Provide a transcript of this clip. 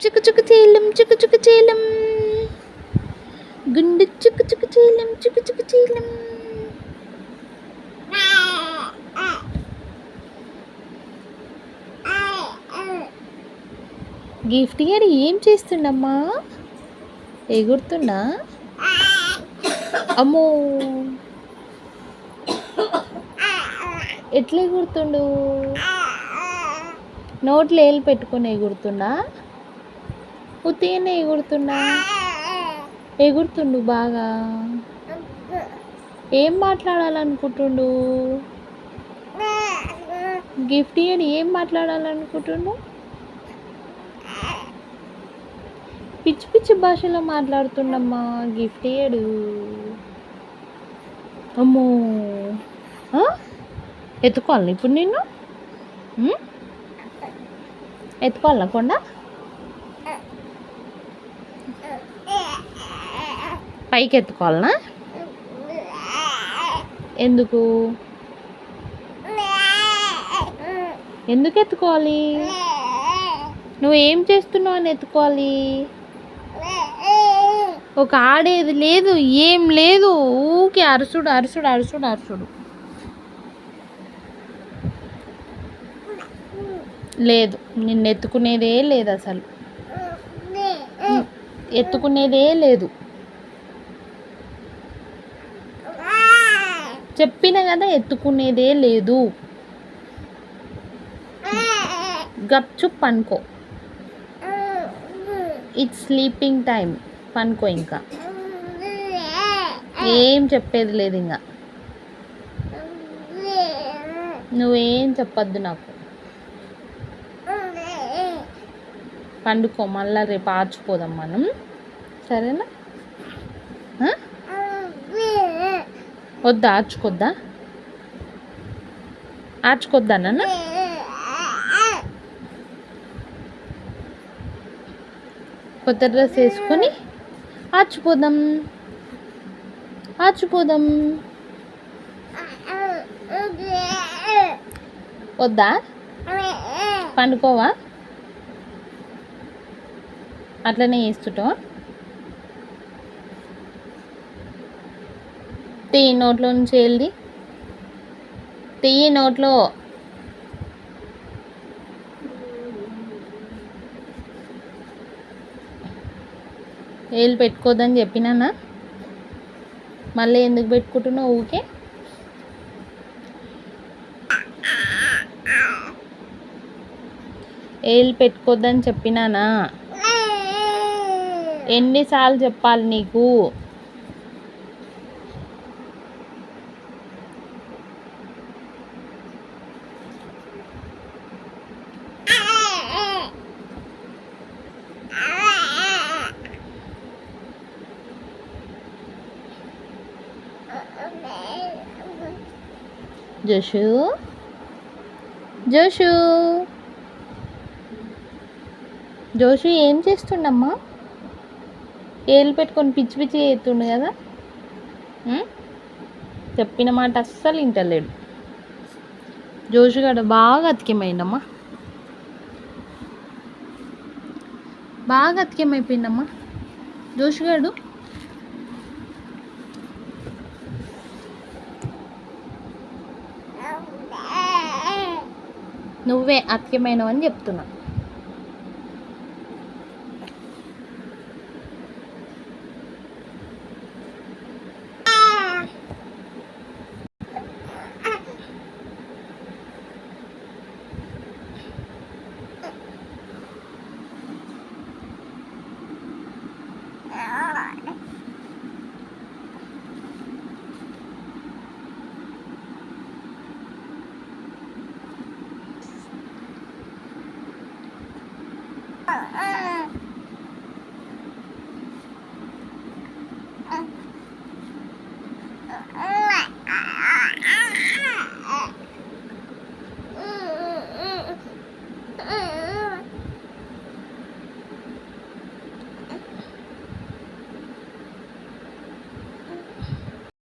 చుకు చుకు చేలం చుకు చుకు చేలం గుండు చుకు చుకు చేలం చుకు చుకు చేలం. గిఫ్ట్ గారు ఏం చేస్తుండమ్మా? ఎగురుతుండా? అమ్మో, ఎట్లా ఎగురుతుండు? నోట్లో ఏళ్ళు పెట్టుకొని ఎగురుతుండా? ఉత్తిగానే ఎగురుతుండా? ఎగురుతుండు బాగా. ఏం మాట్లాడాలనుకుంటుండు? గిఫ్ట్ ఇయ్యని ఏం మాట్లాడాలనుకుంటుండు? పిచ్చి పిచ్చి భాషలో మాట్లాడుతుండమ్మా గిఫ్ట్ ఇయ్యడు. అమ్మో, ఎత్తుకోవాలి ఇప్పుడు నిన్ను? ఎత్తుకోవాలా కొండ? పైకి ఎత్తుకోవాలనా? ఎందుకు ఎందుకు ఎత్తుకోవాలి? నువ్వు ఏం చేస్తున్నావు అని ఎత్తుకోవాలి? ఒక ఆడేది లేదు, ఏం లేదు, ఊకే అరుసుడు అరుసుడు అరుసుడు అరుసుడు. లేదు, నిన్ను ఎత్తుకునేదే లేదు, అసలు ఎత్తుకునేదే లేదు. చెప్పిన కదా ఎత్తుకునేదే లేదు. గప్చుప్ పనుకో. It's sleeping time. పనుకో. ఇంకా ఏం చెప్పేది లేదు. ఇంకా నువ్వేం చెప్పొద్దు నాకు. పండుకో. మళ్ళీ రేపు ఆర్చిపోదాం మనం, సరేనా? వద్దా? ఆర్చుకొద్దా? ఆర్చుకొద్దా నాన్న? కొత్త డ్రెస్ వేసుకొని ఆర్చిపోదాం. ఆర్చిపోదాం. వద్దా? పండుకోవా? అట్లనే చేస్తుంటావా? తెయ్యి నోట్లో నుంచి వెళ్ళి. తెయ్యి నోట్లో. ఏళ్ళు పెట్టుకోవద్దని చెప్పినానా? మళ్ళీ ఎందుకు పెట్టుకుంటున్నావు ఊకే? ఏళ్ళు పెట్టుకోవద్దని చెప్పినానా? ఎన్నిసార్లు చెప్పాలి నీకు? జోషు, జోషు, జోషు ఏం చేస్తుండమ్మా? ఏళ్ళు పెట్టుకొని పిచ్చి పిచ్చి చేస్తుండు కదా. చెప్పిన మాట అస్సలు వింటలేడు. జోషుగాడు బాగా అతికేమైందమ్మా. బాగా అతికేమైపోయిందమ్మా జోషుగాడు. నువ్వే అతికేమైనవు అని చెప్తున్నా.